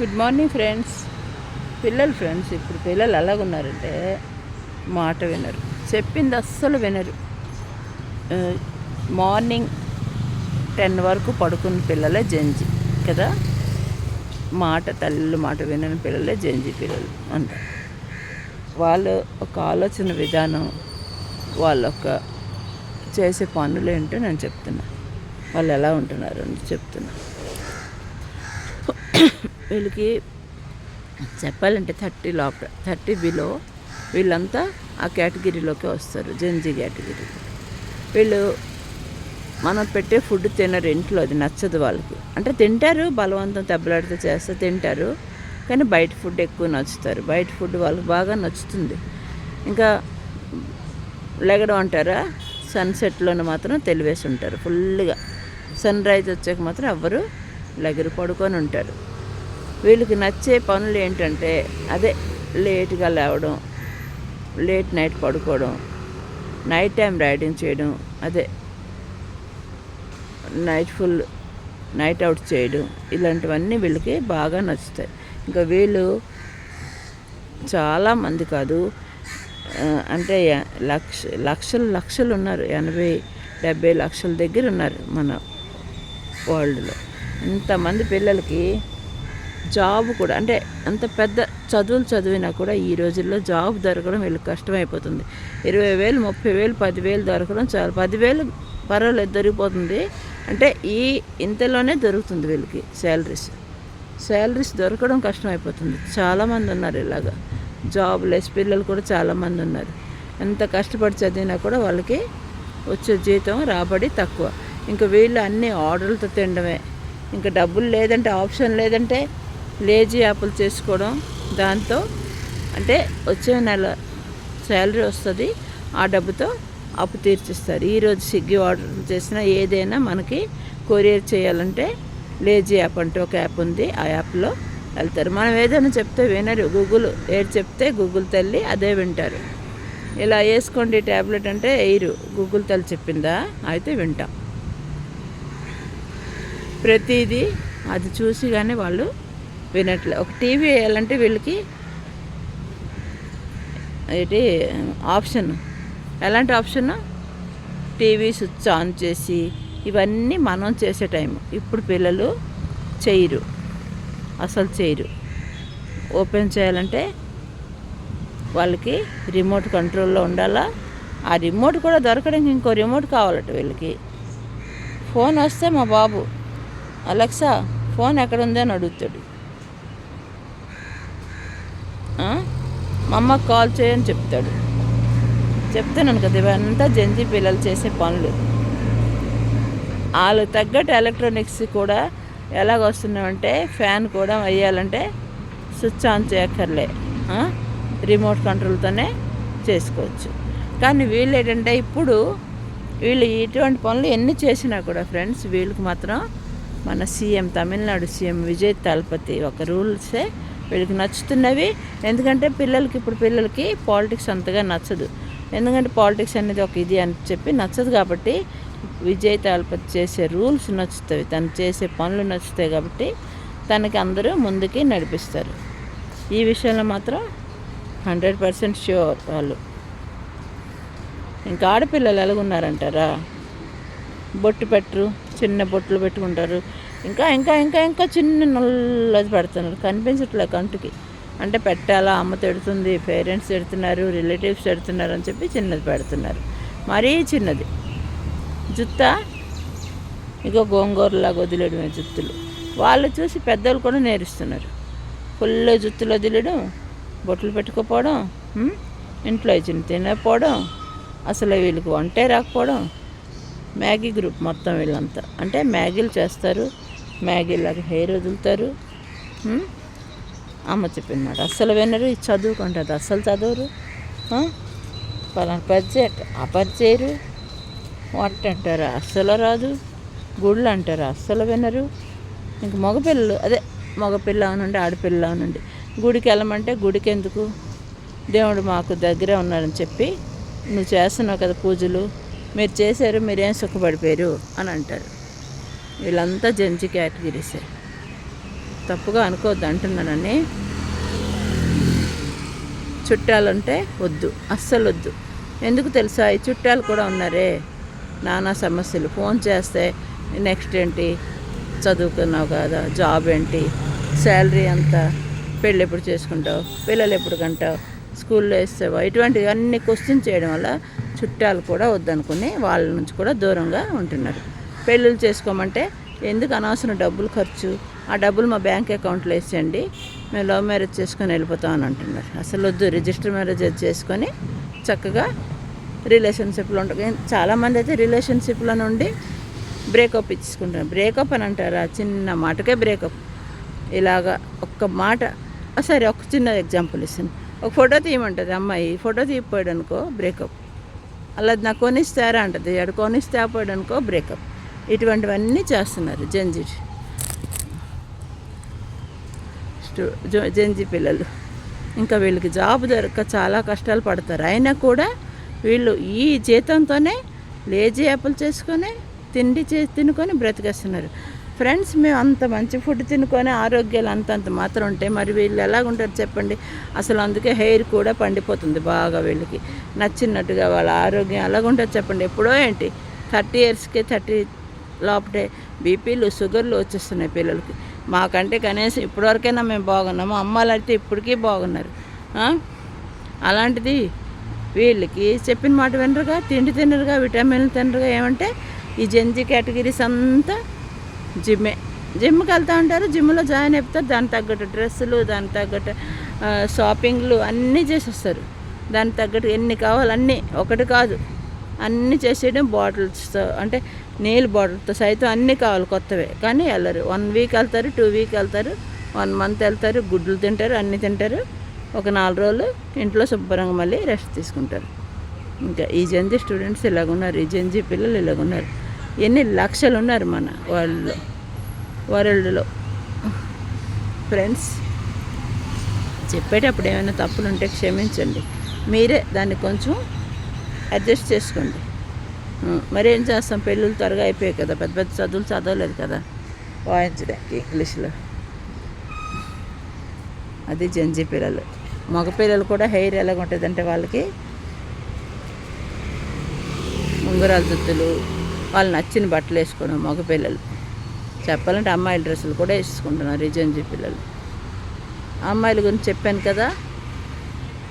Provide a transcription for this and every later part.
Good morning friends. Friends ఇప్పుడు పిల్లలు ఎలాగున్నారంటే మాట వినరు, చెప్పింది అస్సలు వినరు. మార్నింగ్ 10 వరకు పడుకున్న పిల్లలే జంజి కదా. తల్లి మాట వినని పిల్లలే జంజి పిల్లలు అంటారు. వాళ్ళ ఒక ఆలోచన విధానం, వాళ్ళొక చేసే పనులు ఏంటో నేను చెప్తున్నా. వాళ్ళు ఎలా ఉంటున్నారు అని చెప్తున్నా. వీళ్ళకి చెప్పాలంటే 30 లోపల, 30 బిలో వీళ్ళంతా ఆ కేటగిరీలోకి వస్తారు, జంజీ కేటగిరీ. వీళ్ళు మనం పెట్టే ఫుడ్ తినరు ఇంట్లో, అది నచ్చదు వాళ్ళకి. అంటే తింటారు, బలవంతం దెబ్బలాడితే చేస్తే తింటారు, కానీ బయట ఫుడ్ ఎక్కువ నచ్చుతారు. బయట ఫుడ్ వాళ్ళకి బాగా నచ్చుతుంది. ఇంకా లెగడం అంటారా, సన్సెట్లోనే మాత్రం తెలివేసి ఉంటారు ఫుల్గా. సన్ రైజ్ వచ్చాక మాత్రం ఎవ్వరు లెగరు, పడుకొని ఉంటారు. వీళ్ళకి నచ్చే పనులు ఏంటంటే అదే లేట్గా లేవడం, లేట్ నైట్ పడుకోవడం, నైట్ టైం రైడింగ్ చేయడం, అదే నైట్ అవుట్ చేయడం, ఇలాంటివన్నీ వీళ్ళకి బాగా నచ్చుతాయి. ఇంకా వీళ్ళు చాలామంది కాదు, అంటే లక్షలు ఉన్నారు, 80-70 లక్షల దగ్గర ఉన్నారు మన వరల్డ్లో. ఇంతమంది పిల్లలకి జాబ్ కూడా, అంటే అంత పెద్ద చదువులు చదివినా కూడా ఈ రోజుల్లో జాబ్ దొరకడం వీళ్ళకి కష్టమైపోతుంది. 20,000, 30,000, 10,000 దొరకడం చాలా. 10,000 పర్వాలేదు దొరికిపోతుంది, అంటే ఇంతలోనే దొరుకుతుంది వీళ్ళకి శాలరీస్ దొరకడం కష్టమైపోతుంది. చాలామంది ఉన్నారు ఇలాగా జాబ్ లెస్ పిల్లలు కూడా చాలామంది ఉన్నారు. ఎంత కష్టపడి చదివినా కూడా వాళ్ళకి వచ్చే జీతం రాబడి తక్కువ. ఇంకా వీళ్ళు అన్ని ఆర్డర్లతో తినడమే. ఇంకా డబ్బులు లేదంటే, ఆప్షన్ లేదంటే లేజీ యాప్లు చేసుకోవడం. దాంతో అంటే వచ్చే నెల శాలరీ వస్తుంది, ఆ డబ్బుతో అప్పు తీర్చిస్తారు. ఈరోజు స్విగ్గీ ఆర్డర్ చేసినా ఏదైనా మనకి కొరియర్ చేయాలంటే లేజీ యాప్ అంటే ఒక యాప్ ఉంది, ఆ యాప్లో వెళ్తారు. మనం ఏదైనా చెప్తే వినరు. ఏది చెప్తే గూగుల్ తల్లి అదే వింటారు. ఇలా వేసుకోండి ట్యాబ్లెట్ అంటే వేయరు, గూగుల్ తల్లి చెప్పిందా అయితే వింటాం. ప్రతిదీ అది చూసి కానీ వాళ్ళు వినట్లే. ఒక టీవీ వేయాలంటే వీళ్ళకి ఆప్షన్, ఎలాంటి ఆప్షన్, టీవీ స్విచ్ ఆన్ చేసి ఇవన్నీ మనం చేసే టైం. ఇప్పుడు పిల్లలు అసలు చేయరు. ఓపెన్ చేయాలంటే వాళ్ళకి రిమోట్ కంట్రోల్లో ఉండాలా. ఆ రిమోట్ కూడా దొరకడానికి ఇంకో రిమోట్ కావాలట వీళ్ళకి. ఫోన్ వస్తే మా బాబు అలెక్సా ఫోన్ ఎక్కడ ఉంది అని అడుగుతాడు. మా అమ్మకు కాల్ చేయని చెప్తాడు. చెప్తున్నాను కదా, ఇవంతా జంజీ పిల్లలు చేసే పనులు. వాళ్ళు తగ్గట్టు ఎలక్ట్రానిక్స్ కూడా ఎలాగొస్తున్నామంటే, ఫ్యాన్ కూడా వేయాలంటే స్విచ్ ఆన్ చేయక్కర్లే, రిమోట్ కంట్రోల్తోనే చేసుకోవచ్చు. కానీ వీళ్ళు ఏంటంటే, ఇప్పుడు వీళ్ళు ఇటువంటి పనులు ఎన్ని చేసినా కూడా ఫ్రెండ్స్, వీళ్ళకి మాత్రం మన తమిళనాడు సీఎం విజయ్ తలపతి ఒక రూల్సే వీళ్ళకి నచ్చుతున్నవి. ఎందుకంటే ఇప్పుడు పిల్లలకి పాలిటిక్స్ అంతగా నచ్చదు. ఎందుకంటే పాలిటిక్స్ అనేది ఒక ఇది అని చెప్పి నచ్చదు. కాబట్టి విజయ్ తలపతి చేసే రూల్స్ నచ్చుతాయి, తను చేసే పనులు నచ్చుతాయి. కాబట్టి తనకి అందరూ ముందుకి నడిపిస్తారు. ఈ విషయంలో మాత్రం 100% ష్యూర్ వాళ్ళు. ఇంకా ఆడపిల్లలు ఎలాగున్నారంటారా, బొట్టు పెట్టరు, చిన్న బొట్లు పెట్టుకుంటారు. ఇంకా ఇంకా ఇంకా ఇంకా చిన్న నల్లది పెడుతున్నారు, కనిపించట్లే కంటికి. అంటే పెట్టాలా, అమ్మ తిడుతుంది, పేరెంట్స్ తిడుతున్నారు, రిలేటివ్స్ తిడుతున్నారు అని చెప్పి చిన్నది పెడుతున్నారు. మరీ చిన్నది జుత్తా, ఇగో గోంగూరలాగా వదిలేయడమే జుత్తులు. వాళ్ళు చూసి పెద్దలు కూడా నేర్పిస్తున్నారు. ఫుల్ జుత్తులు వదిలేయడం, బొట్లు పెట్టుకోపోవడం, ఇంట్లో తినకపోవడం, అసలు వీళ్ళకి వంటే రాకపోవడం. మ్యాగీ గ్రూప్ మొత్తం వీళ్ళంతా. అంటే మ్యాగీలు చేస్తారు, మ్యాగీలాగా హెయిర్ వదులుతారు. అమ్మ చెప్పిన మాట అస్సలు వినరు. ఇది చదువుకుంటుంది, అస్సలు చదవరు. పలానా పని చేయట, ఆ పని చేయరు. వంట అంటారా అస్సలు రాదు, గుళ్ళు అంటారా అస్సలు వినరు. ఇంక మగపిల్ల అవనండి, ఆడపిల్ల అవనండి, గుడికి వెళ్ళమంటే గుడికి ఎందుకు, దేవుడు మాకు దగ్గరే ఉన్నాడని చెప్పి నువ్వు చేస్తున్నావు కదా పూజలు, మీరు చేశారు, మీరేం సుఖపడిపోయారు అని అంటారు. వీళ్ళంతా జంజి కేటగిరీసే. తప్పుగా అనుకోవద్దు అంటున్నానని. చుట్టాలంటే వద్దు, అస్సలు వద్దు. ఎందుకు తెలుసా, ఈ చుట్టాలు కూడా ఉన్నారే నానా సమస్యలు. ఫోన్ చేస్తే నెక్స్ట్ ఏంటి, చదువుకున్నావు కదా, జాబ్ ఏంటి, శాలరీ ఎంత, పెళ్ళి ఎప్పుడు చేసుకుంటావు, పిల్లలు ఎప్పుడు కంటావు, స్కూల్లో వేస్తావా, ఇటువంటివి అన్ని క్వశ్చన్ చేయడం వల్ల చుట్టాలు కూడా వద్దనుకుని వాళ్ళ నుంచి కూడా దూరంగా ఉంటున్నారు. పెళ్ళిళ్ళు చేసుకోమంటే ఎందుకు అనవసరం డబ్బులు ఖర్చు, ఆ డబ్బులు మా బ్యాంక్ అకౌంట్లో వేసేయండి, మేము లవ్ మ్యారేజ్ చేసుకొని వెళ్ళిపోతామని అంటున్నారు. అసలు వద్దు, రిజిస్టర్ మ్యారేజ్ చేసుకొని చక్కగా రిలేషన్షిప్లో ఉంటారు. చాలామంది అయితే రిలేషన్షిప్లో నుండి బ్రేకప్ ఇచ్చుకుంటారు. బ్రేకప్ అని అంటారా, చిన్న మాటకే బ్రేకప్. ఇలాగా ఒక్క మాట, సరే ఒక చిన్న ఎగ్జాంపుల్ ఇస్తాను. ఒక ఫోటో తీయమంటుంది అమ్మాయి, ఫోటో తీయపోయాడు అనుకో బ్రేకప్. అలా నాకు కొనిస్తారా అంటుంది, అక్కడ కొనిస్తే పోయాడు అనుకో బ్రేకప్. ఇటువంటివన్నీ చేస్తున్నారు జెన్జీ పిల్లలు. ఇంకా వీళ్ళకి జాబ్ దొరక్క చాలా కష్టాలు పడతారు. అయినా కూడా వీళ్ళు ఈ జీతంతోనే లేజీ యాప్లు చేసుకొని తినుకొని బ్రతికేస్తున్నారు. ఫ్రెండ్స్, మేము అంత మంచి ఫుడ్ తినుకొని ఆరోగ్యాలు అంతంత మాత్రం ఉంటే మరి వీళ్ళు ఎలాగుంటారు చెప్పండి. అసలు అందుకే హెయిర్ కూడా పండిపోతుంది బాగా. వీళ్ళకి నచ్చినట్టుగా వాళ్ళ ఆరోగ్యం ఎలాగుంటుంది చెప్పండి. ఎప్పుడో ఏంటి 30 ఇయర్స్కి 30 లోపటే బీపీలు షుగర్లు వచ్చేస్తున్నాయి పిల్లలకి. మాకంటే కనీసం ఇప్పటివరకైనా మేము బాగున్నాము, అమ్మాయిలు అయితే ఇప్పటికీ బాగున్నారు. అలాంటిది వీళ్ళకి చెప్పిన మాట వినరుగా, తిండి తినరుగా, విటమిన్లు తినరుగా. ఏమంటే ఈ జెన్జీ కేటగిరీస్ అంతా జిమ్కి వెళ్తూ ఉంటారు, జిమ్లో జాయిన్ అయిపోతారు. దానికి తగ్గట్టు డ్రెస్సులు, దానికి తగ్గట్టు షాపింగ్లు అన్నీ చేసేస్తారు. దానికి తగ్గట్టు ఎన్ని కావాలన్నీ, ఒకటి కాదు అన్నీ చేసేయడం. బాటిల్స్తో అంటే నీళ్ళు బాటిల్తో సైతం అన్నీ కావాలి కొత్తవే. కానీ వెళ్ళరు. 1 వీక్ వెళ్తారు, 2 వీక్ వెళ్తారు, 1 మంత్ వెళ్తారు, గుడ్లు తింటారు, అన్నీ తింటారు. ఒక 4 రోజులు ఇంట్లో శుభ్రంగా మళ్ళీ రెస్ట్ తీసుకుంటారు. ఇంకా ఈ జెన్జీ స్టూడెంట్స్ ఇలాగున్నారు, ఈ జెన్జీ పిల్లలు ఇలాగున్నారు. ఎన్ని లక్షలు ఉన్నారు మన వరల్డ్లో. ఫ్రెండ్స్, చెప్పేటప్పుడు ఏమైనా తప్పులు ఉంటే క్షమించండి. మీరే దాన్ని కొంచెం అడ్జస్ట్ చేసుకోండి. మరి ఏం చేస్తాం, పెళ్ళిళ్ళు త్వరగా అయిపోయాయి కదా, పెద్ద పెద్ద చదువులు చదవలేదు కదా వాయించడానికి ఇంగ్లీష్లో. అది జెన్జీ పిల్లలు. మగ పిల్లలు కూడా హెయిర్ ఎలాగుంటుందంటే వాళ్ళకి ఉంగరాల జుత్తులు, వాళ్ళు నచ్చిన బట్టలు వేసుకోవడం. మగ పిల్లలు చెప్పాలంటే అమ్మాయిల డ్రెస్సులు కూడా వేసుకుంటున్నారు ఈ జెన్జీ పిల్లలు. అమ్మాయిల గురించి చెప్పాను కదా,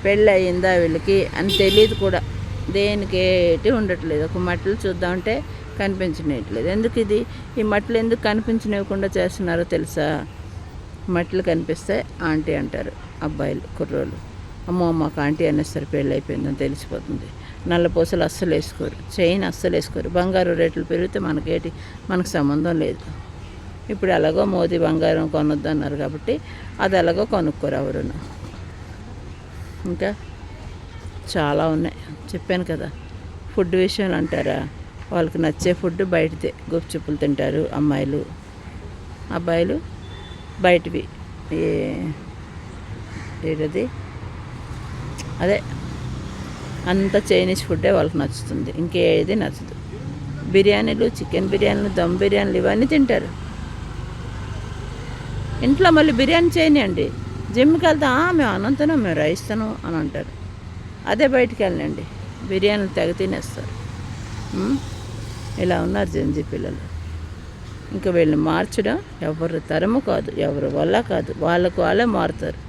పెళ్ళి అయ్యిందా వీళ్ళకి అని తెలియదు కూడా, దేనికేటి ఉండట్లేదు. ఒక మట్టలు చూద్దామంటే కనిపించట్లేదు. ఎందుకు ఇది, ఈ మట్టలు ఎందుకు కనిపించనివ్వకుండా చేస్తున్నారో తెలుసా? మట్టలు కనిపిస్తే ఆంటీ అంటారు అబ్బాయిలు, కుర్రోళ్ళు. అమ్మో మాకు ఆంటీ అనేస్తారు, పెళ్ళి అయిపోయిందని తెలిసిపోతుంది. నల్లపూసలు అస్సలు వేసుకోరు, చైన్ అస్సలు వేసుకోరు. బంగారు రేట్లు పెరిగితే మనకు సంబంధం లేదు. ఇప్పుడు ఎలాగో మోదీ బంగారం కొనొద్దు అన్నారు కాబట్టి అది ఎలాగో కొనుక్కోరు ఎవరును. ఇంకా చాలా ఉన్నాయి, చెప్పాను కదా. ఫుడ్ విషయాలు అంటారా, వాళ్ళకి నచ్చే ఫుడ్ బయటదే. గుప్చుప్పులు తింటారు అమ్మాయిలు, అబ్బాయిలు బయటవి. ఏదది అదే అంత చైనీస్ ఫుడ్డే వాళ్ళకి నచ్చుతుంది, ఇంకేది నచ్చదు. బిర్యానీలు, చికెన్ బిర్యానీలు, దమ్ బిర్యానీలు ఇవన్నీ తింటారు. ఇంట్లో మళ్ళీ బిర్యానీ చేయనియండి, జిమ్కి వెళ్తా మేము అన్నం తినాం, మేము రైస్ తినాం అని అంటారు. అదే బయటికి వెళ్ళండి, బిర్యానీలు తెగ తినేస్తారు. ఇలా ఉన్నారు జెన్జీ పిల్లలు. ఇంకా వీళ్ళని మార్చడం ఎవరి తరము కాదు, ఎవరి వల్ల కాదు, వాళ్ళకు వాళ్ళే మారుతారు.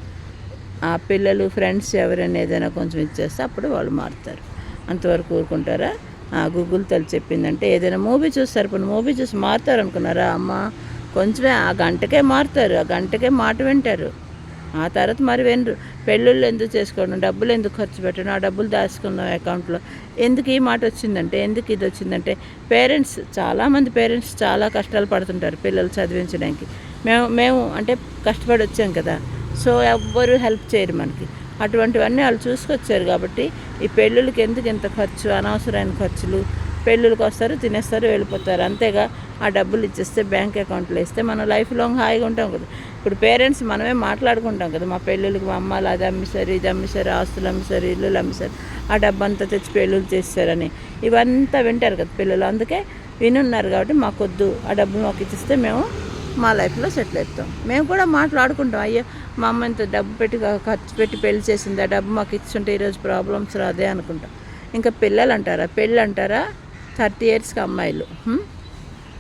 ఆ పిల్లలు ఫ్రెండ్స్ ఎవరైనా ఏదైనా కొంచెం ఇచ్చేస్తే అప్పుడు వాళ్ళు మారుతారు. అంతవరకు ఊరుకుంటారా? గూగుల్ తల్లి చెప్పిందంటే ఏదైనా మూవీ చూస్తారు, ఇప్పుడు మూవీ చూసి మారుతారు అనుకున్నారా? అమ్మ కొంచెమే, ఆ గంటకే మారుతారు, ఆ గంటకే మాట వింటారు. ఆ తర్వాత మరి వినరు. పెళ్ళిళ్ళు ఎందుకు చేసుకోవడం, డబ్బులు ఎందుకు ఖర్చు పెట్టడం, ఆ డబ్బులు దాచుకుందాం అకౌంట్లో. ఎందుకు ఈ మాట వచ్చిందంటే, ఎందుకు ఇది వచ్చిందంటే, చాలామంది పేరెంట్స్ చాలా కష్టాలు పడుతుంటారు పిల్లలు చదివించడానికి. మేము అంటే కష్టపడి వచ్చాం కదా, సో ఎవ్వరు హెల్ప్ చేయరు మనకి. అటువంటివన్నీ వాళ్ళు చూసుకొచ్చారు కాబట్టి ఈ పెళ్ళిళ్ళకి ఎందుకు ఇంత ఖర్చు, అనవసరమైన ఖర్చులు. పెళ్ళిళ్ళకి వస్తారు, తినేస్తారు, వెళ్ళిపోతారు. అంతేగా ఆ డబ్బులు ఇచ్చేస్తే బ్యాంక్ అకౌంట్లో వేస్తే మనం లైఫ్ లాంగ్ హాయిగా ఉంటాం కదా. ఇప్పుడు పేరెంట్స్ మనమే మాట్లాడుకుంటాం కదా, మా పెళ్ళిళ్ళకి మా అమ్మాలు అది అమ్మేశారు, ఇది అమ్మేశారు, ఆస్తులు అమ్మేశారు, ఇల్లులు అమ్మేశారు, ఆ డబ్బు అంతా తెచ్చి పెళ్ళిళ్ళు చేస్తారని ఇవంతా వింటారు కదా పిల్లలు. అందుకే వినున్నారు కాబట్టి మాకొద్దు, ఆ డబ్బులు మాకు ఇచ్చిస్తే మేము మా లైఫ్లో సెటిల్ అవుతాం. మేము కూడా మాట్లాడుకుంటాం, అయ్యో మా అమ్మ ఇంత డబ్బు పెట్టి ఖర్చు పెట్టి పెళ్లి చేసింది, ఆ డబ్బు మాకు ఇచ్చుంటే ఈరోజు ప్రాబ్లమ్స్ రాదే అనుకుంటాం. ఇంకా పిల్లలు అంటారా, పెళ్ళి అంటారా, 30 yearsకి అమ్మాయిలు,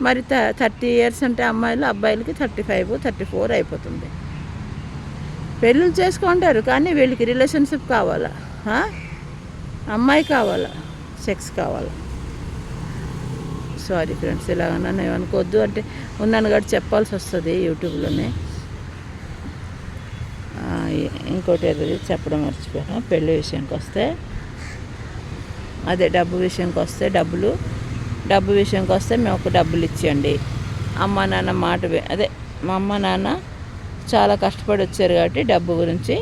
మరి 30 years అంటే అమ్మాయిలు, అబ్బాయిలకి 35, 34 అయిపోతుంది. పెళ్ళిళ్ళు చేసుకుంటారు, కానీ వీళ్ళకి రిలేషన్షిప్ కావాలా, అమ్మాయి కావాలా, సెక్స్ కావాలా. సారీ ఫ్రెండ్స్, ఇలాగన్నా నేను అనుకోవద్దు, అంటే ఉన్నాను కాబట్టి చెప్పాల్సి వస్తుంది యూట్యూబ్లోనే. ఇంకోటి ఏదో చెప్పడం మర్చిపోయాను. పెళ్ళి విషయానికి వస్తే, అదే డబ్బు విషయానికి వస్తే, డబ్బు విషయానికి వస్తే మేము ఒక డబ్బులు ఇచ్చేయండి. అమ్మ నాన్న మాట అదే మా అమ్మ నాన్న చాలా కష్టపడి వచ్చారు కాబట్టి డబ్బు గురించి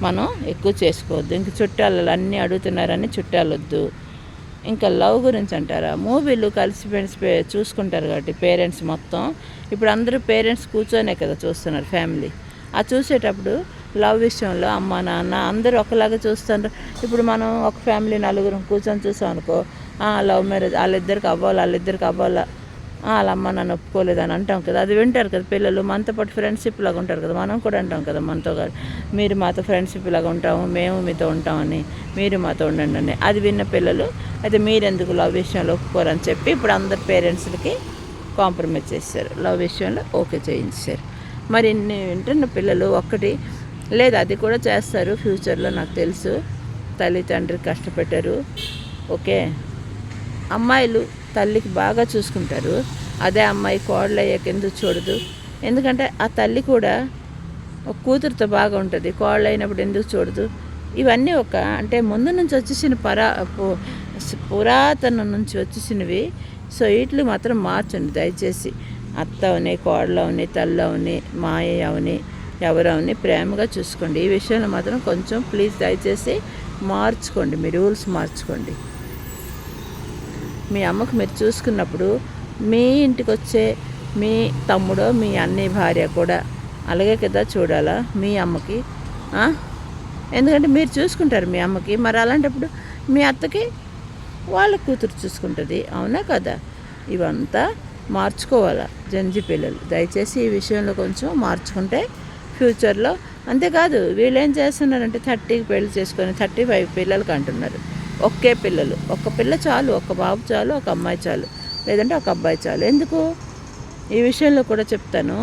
మనం ఎక్కువ చేసుకోవద్దు. ఇంక చుట్టాలు అన్నీ అడుగుతున్నారని చుట్టాలు వద్దు. ఇంకా లవ్ గురించి అంటారా, మూవీలు కలిసి ఫ్రెండ్స్ చూసుకుంటారు కాబట్టి పేరెంట్స్ మొత్తం, ఇప్పుడు అందరూ పేరెంట్స్ కూర్చొనే కదా చూస్తున్నారు ఫ్యామిలీ. ఆ చూసేటప్పుడు లవ్ విషయంలో అమ్మ నాన్న అందరూ ఒకలాగా చూస్తున్నారు. ఇప్పుడు మనం ఒక ఫ్యామిలీ నలుగురు కూర్చొని చూసాం అనుకో, లవ్ మ్యారేజ్, వాళ్ళిద్దరికి అవ్వాలా, వాళ్ళ అమ్మ నన్ను ఒప్పుకోలేదని అంటాం కదా. అది వింటారు కదా పిల్లలు. మనతో పాటు ఫ్రెండ్షిప్ లాగా ఉంటారు కదా, మనం కూడా అంటాం కదా మనతో కాదు, మీరు మాతో ఫ్రెండ్షిప్ లాగా ఉంటాము, మేము మీతో ఉంటామని, మీరు మాతో ఉండండి అని. అది విన్న పిల్లలు అయితే మీరెందుకు లవ్ విషయంలో ఒప్పుకోరని చెప్పి ఇప్పుడు అందరు పేరెంట్స్కి కాంప్రమైజ్ చేశారు, లవ్ విషయంలో ఓకే చేయించారు. మరి ఇన్ని వింటున్న పిల్లలు ఒక్కటి లేదు, అది కూడా చేస్తారు ఫ్యూచర్లో, నాకు తెలుసు. తల్లి తండ్రి కష్టపెట్టారు, ఓకే. అమ్మాయిలు తల్లికి బాగా చూసుకుంటారు, అదే అమ్మాయి కోడలు అయ్యాక ఎందుకు చూడదు? ఎందుకంటే ఆ తల్లి కూడా ఒక కూతురుతో బాగా ఉంటుంది, కోడలు అయినప్పుడు ఎందుకు చూడదు? ఇవన్నీ అంటే ముందు నుంచి వచ్చేసిన పురాతనం నుంచి వచ్చేసినవి. సో వీటిని మాత్రం మార్చండి దయచేసి. అత్త అవని, కోడలు అవని, తల్లి అవని, మాయ అవని, ఎవరవని ప్రేమగా చూసుకోండి. ఈ విషయంలో మాత్రం కొంచెం ప్లీజ్ దయచేసి మార్చుకోండి, మీ రూల్స్ మార్చుకోండి. మీ అమ్మకు మీరు చూసుకున్నప్పుడు మీ ఇంటికి వచ్చే మీ తమ్ముడో మీ అన్నయ్య భార్య కూడా అలాగే కదా చూడాలా మీ అమ్మకి. ఎందుకంటే మీరు చూసుకుంటారు మీ అమ్మకి, మరి అలాంటప్పుడు మీ అత్తకి వాళ్ళ కూతురు చూసుకుంటుంది, అవునా కదా? ఇవంతా మార్చుకోవాలా జంజి పిల్లలు. దయచేసి ఈ విషయంలో కొంచెం మార్చుకుంటే ఫ్యూచర్లో. అంతేకాదు వీళ్ళు ఏం చేస్తున్నారంటే 30కి పెళ్లి చేసుకొని 35 పిల్లలకి అంటున్నారు. ఒకే పిల్లలు, ఒక పిల్ల చాలు, ఒక బాబు చాలు, ఒక అమ్మాయి చాలు, లేదంటే ఒక అబ్బాయి చాలు. ఎందుకు? ఈ విషయంలో కూడా చెప్తాను.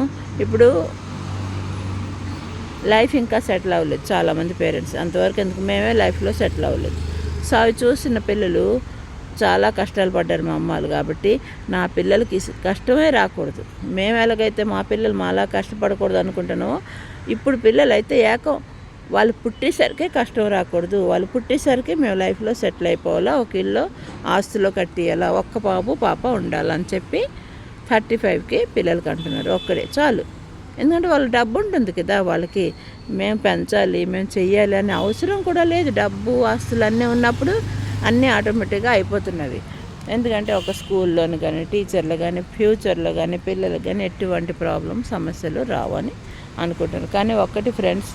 ఇప్పుడు లైఫ్ ఇంకా సెటిల్ అవ్వలేదు చాలామంది పేరెంట్స్, అంతవరకు ఎందుకు, మేమే లైఫ్లో సెటిల్ అవ్వలేదు. సో అవి చూసిన పిల్లలు చాలా కష్టాలు పడ్డారు మా అమ్మాలు, కాబట్టి నా పిల్లలకి కష్టమే రాకూడదు. మేము ఎలాగైతే మా పిల్లలు మాలా కష్టపడకూడదు అనుకుంటున్నామో, ఇప్పుడు పిల్లలు అయితే ఏకం వాళ్ళు పుట్టేసరికి కష్టం రాకూడదు, వాళ్ళు పుట్టేసరికి మేము లైఫ్లో సెటిల్ అయిపోవాలా, ఒక ఇల్లు ఆస్తులో కట్టియాలా, ఒక్క బాబు పాప ఉండాలని చెప్పి 35కి పిల్లలకి అంటున్నారు. ఒక్కడే చాలు. ఎందుకంటే వాళ్ళ డబ్బు ఉంటుంది కదా వాళ్ళకి, మేము పెంచాలి, మేము చెయ్యాలి అనే అవసరం కూడా లేదు. డబ్బు ఆస్తులు అన్నీ ఉన్నప్పుడు అన్నీ ఆటోమేటిక్గా అయిపోతున్నవి. ఎందుకంటే ఒక స్కూల్లోని కానీ, టీచర్లు కానీ, ఫ్యూచర్లో కానీ, పిల్లలకు కానీ ఎటువంటి ప్రాబ్లం సమస్యలు రావని అనుకుంటారు. కానీ ఒక్కటి ఫ్రెండ్స్,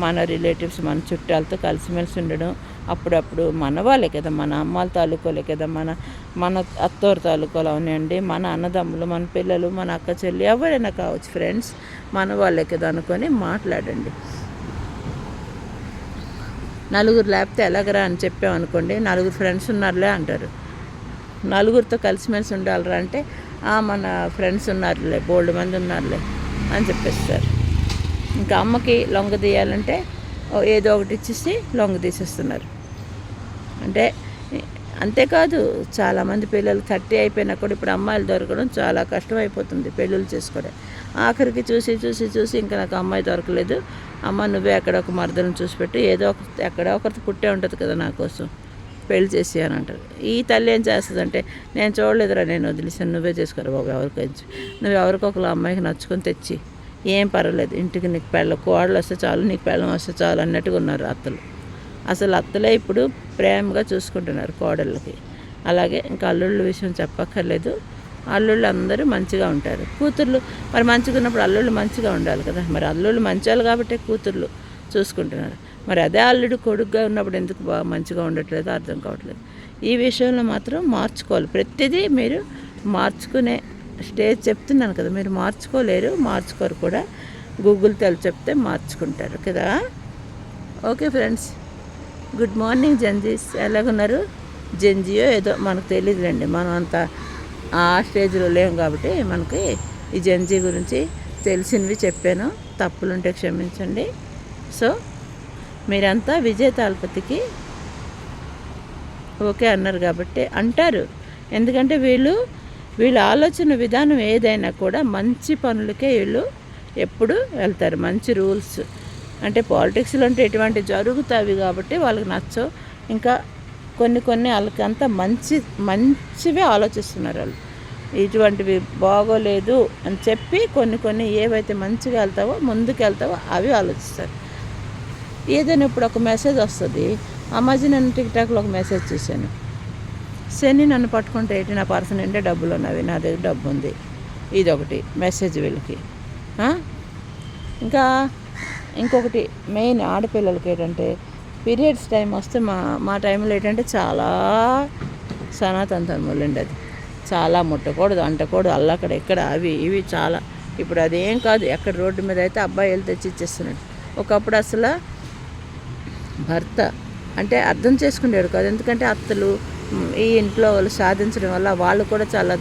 మన రిలేటివ్స్, మన చుట్టాలతో కలిసిమెలిసి ఉండడం, అప్పుడప్పుడు మన వాళ్ళే కదా, మన అమ్మాల తాలూకోలే కదా, మన అత్తోరు తాలూకోలు అవనండి, మన అన్నదమ్ములు, మన పిల్లలు, మన అక్క చెల్లి ఎవరైనా కావచ్చు ఫ్రెండ్స్, మన వాళ్ళే కదా అనుకొని మాట్లాడండి. నలుగురు లేకపోతే ఎలాగరా అని చెప్పామనుకోండి, నలుగురు ఫ్రెండ్స్ ఉన్నారులే అంటారు. నలుగురితో కలిసిమెలిసి ఉండాలరా అంటే మన ఫ్రెండ్స్ ఉన్నారులే, బోల్డ్ మంది ఉన్నారులే అని చెప్పేస్తారు. ఇంకా అమ్మకి లొంగ తీయాలంటే ఏదో ఒకటి ఇచ్చేసి లొంగ తీసేస్తున్నారు. అంటే అంతేకాదు చాలామంది పిల్లలు 30 అయిపోయినా కూడా ఇప్పుడు అమ్మాయిలు దొరకడం చాలా కష్టం అయిపోతుంది, పెళ్ళిళ్ళు చేసుకోవడం. ఆఖరికి చూసి ఇంకా నాకు అమ్మాయి దొరకలేదు, అమ్మ నువ్వే ఎక్కడ ఒక మరదలను చూసి పెట్టి, ఏదో ఒక ఎక్కడ ఒకరితో పుట్టే ఉంటుంది కదా నా కోసం, పెళ్లి చేసి అని అంటారు. ఈ తల్లి ఏం చేస్తుందంటే, నేను చూడలేదురా, నేను వదిలేసాను, నువ్వే చేసుకోరా బాబు, ఎవరికొచ్చి నువ్వు ఎవరికొకరు అమ్మాయికి నచ్చుకొని తెచ్చి, ఏం పర్వాలేదు, ఇంటికి నీకు కోడలు వస్తే చాలు, నీకు పెళ్ళం వస్తే చాలు అన్నట్టుగా ఉన్నారు అత్తలు. అసలు అత్తలే ఇప్పుడు ప్రేమగా చూసుకుంటున్నారు కోడళ్ళకి. అలాగే ఇంకా అల్లుళ్ళ విషయం చెప్పక్కర్లేదు, అల్లుళ్ళు అందరూ మంచిగా ఉంటారు. కూతుర్లు మరి మంచిగా ఉన్నప్పుడు అల్లుళ్ళు మంచిగా ఉండాలి కదా, మరి అల్లుళ్ళు మంచివాళ్ళు కాబట్టి కూతుర్లు చూసుకుంటున్నారు. మరి అదే అల్లుడు కొడుకుగా ఉన్నప్పుడు ఎందుకు మంచిగా ఉండట్లేదు అర్థం కావట్లేదు. ఈ విషయంలో మాత్రం మార్చుకోవాలి, ప్రతిదీ మీరు మార్చుకునే స్టేజ్ చెప్తున్నాను కదా, మీరు మార్చుకోలేరు, మార్చుకోరు కూడా. గూగుల్ తెలు చెప్తే మార్చుకుంటారు కదా. Okay friends, good morning Gen Zs. ఎలాగున్నారు? జెన్జియో ఏదో మనకు తెలియదులేండి, మనం అంతా ఆ స్టేజ్లో లేము కాబట్టి మనకి ఈ జెన్జీ గురించి తెలిసినవి చెప్పాను. తప్పులుంటే క్షమించండి. సో మీరంతా విజయ తాళపతికి ఓకే అన్నారు కాబట్టి అంటారు. ఎందుకంటే వీళ్ళ ఆలోచన విధానం ఏదైనా కూడా మంచి పనులకే వీళ్ళు ఎప్పుడు వెళ్తారు. మంచి రూల్స్ అంటే పాలిటిక్స్లో అంటే ఎటువంటి జరుగుతాయి కాబట్టి వాళ్ళకి నచ్చవు. ఇంకా కొన్ని వాళ్ళకి అంతా మంచివే ఆలోచిస్తున్నారు వాళ్ళు. ఇటువంటివి బాగోలేదు అని చెప్పి కొన్ని ఏవైతే మంచిగా వెళ్తావో ముందుకు వెళ్తావో అవి ఆలోచిస్తారు. ఏదైనా ఇప్పుడు ఒక మెసేజ్ వస్తుంది. ఆ మధ్య నేను టిక్టాక్లో ఒక మెసేజ్ చూశాను. శని నన్ను పట్టుకుంటే ఏంటి, నా పర్సన్ అంటే డబ్బులు ఉన్నవి, నా దగ్గర డబ్బు ఉంది. ఇదొకటి మెసేజ్ వీళ్ళకి. ఇంకా ఇంకొకటి మెయిన్ ఆడపిల్లలకి ఏంటంటే పీరియడ్స్ టైం వస్తే మా టైంలో ఏంటంటే చాలా సనాతన ధర్మండి. అది చాలా ముట్టకూడదు, అంటకూడదు, అల్లక్కడ ఎక్కడ అవి ఇవి చాలా. ఇప్పుడు అదేం కాదు. ఎక్కడ రోడ్డు మీద అయితే అబ్బాయిలు తెచ్చి ఇచ్చేస్తున్నాడు. ఒకప్పుడు అసలు భర్త అంటే అర్థం చేసుకునేవాడు కాదు. ఎందుకంటే అత్తలు ఈ ఇంట్లో వాళ్ళు సాధించడం వల్ల వాళ్ళు కూడా చాలా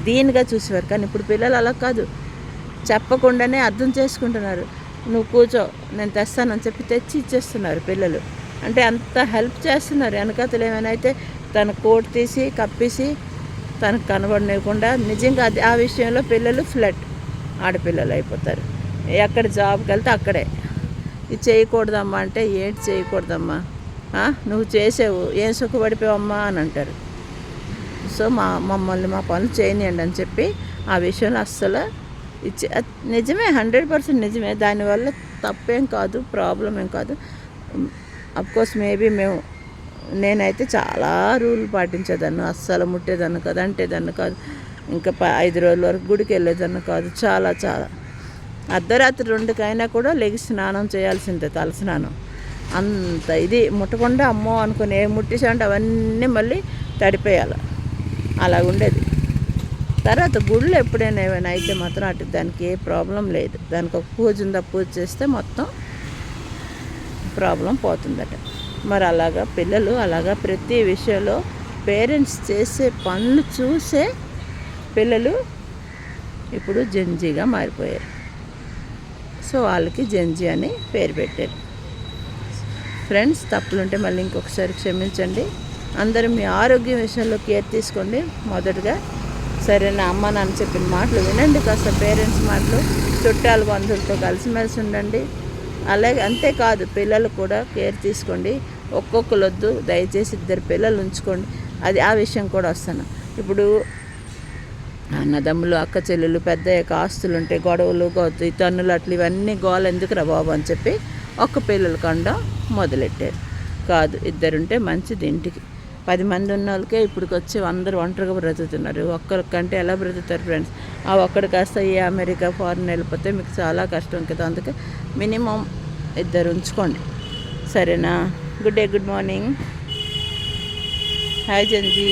దీనిగా చూసేవారు. కానీ ఇప్పుడు పిల్లలు అలా కాదు, చెప్పకుండానే అర్థం చేసుకుంటున్నారు. నువ్వు కూర్చో, నేను తెస్తానని చెప్పి తెచ్చి ఇచ్చేస్తున్నారు పిల్లలు. అంటే అంత హెల్ప్ చేస్తున్నారు. వెనకతలు ఏమైనా అయితే తన కోట్ తీసి కప్పేసి తనకు కనబడనివ్వకుండా. నిజంగా అది ఆ విషయంలో పిల్లలు ఫ్లడ్ ఆడపిల్లలు అయిపోతారు. ఎక్కడ జాబ్కి వెళ్తే అక్కడే ఇది చేయకూడదమ్మా అంటే ఏంటి చేయకూడదమ్మా, నువ్వు చేసావు ఏం సుఖపడిపోవమ్మా అని అంటారు. సో మమ్మల్ని మా పనులు చేయనియండి అని చెప్పి ఆ విషయంలో అస్సలు నిజమే, 100% నిజమే. దానివల్ల తప్పేం కాదు, ప్రాబ్లం ఏం కాదు. అఫ్కోర్స్ మేబీ నేనైతే చాలా రూల్ పాటించేదాన్ని. అస్సలు ముట్టేదాన్ని కాదు, అంటేదాన్ని కాదు. ఇంకా 5 రోజుల వరకు గుడికి వెళ్ళేదాన్ని కాదు. చాలా అర్ధరాత్రి 2కైనా కూడా లెగి స్నానం చేయాల్సిందే, తలస్నానం. అంత ఇది ముట్టకుండా అమ్మో అనుకుని ఏ ముట్టేసామంటే అవన్నీ మళ్ళీ తడిపేయాలి. అలా ఉండేది. తర్వాత గుళ్ళు ఎప్పుడైనా ఏమైనా అయితే మాత్రం అటు దానికి ఏ ప్రాబ్లం లేదు. దానికి ఒక పూజ ఉందా, పూజ చేస్తే మొత్తం ప్రాబ్లం పోతుందట. మరి అలాగా పిల్లలు అలాగా ప్రతి విషయంలో పేరెంట్స్ చేసే పనులు చూసే పిల్లలు ఇప్పుడు జెన్జీగా మారిపోయారు. సో వాళ్ళకి జెన్జీ అని పేరు పెట్టారు. ఫ్రెండ్స్, తప్పులుంటే మళ్ళీ ఇంకొకసారి క్షమించండి. అందరూ మీ ఆరోగ్యం విషయంలో కేర్ తీసుకోండి. మొదటగా సరేనా, అమ్మ నాన్న చెప్పిన మాటలు వినండి, కాస్త పేరెంట్స్ మాటలు, చుట్టాలు బంధువులతో కలిసిమెలిసి ఉండండి. అలాగే అంతేకాదు పిల్లలు కూడా కేర్ తీసుకోండి. ఒక్కొక్కరు వద్దు, దయచేసి 2 పిల్లలు ఉంచుకోండి. అది ఆ విషయం కూడా వస్తాను. ఇప్పుడు అన్నదమ్ములు అక్క చెల్లెలు పెద్ద ఆస్తులు ఉంటే గొడవలు తన్నులు అట్లు ఇవన్నీ గోలు ఎందుకురా బాబు అని చెప్పి ఒక్క పిల్లలు కండం మొదలెట్టారు. కాదు, 2 ఉంటే మంచిది. ఇంటికి 10 మంది ఉన్న వాళ్ళకే ఇప్పటికి వచ్చి అందరూ ఒంటరిగా బ్రతుకుతున్నారు. ఒక్కరికంటే ఎలా బ్రతుకుతారు ఫ్రెండ్స్? ఆ ఒక్కడి కాస్త ఈ అమెరికా ఫారెన్ వెళ్ళిపోతే మీకు చాలా కష్టం కదా. అందుకే మినిమం 2 ఉంచుకోండి, సరేనా? Good day, good morning. Hi జంజీ.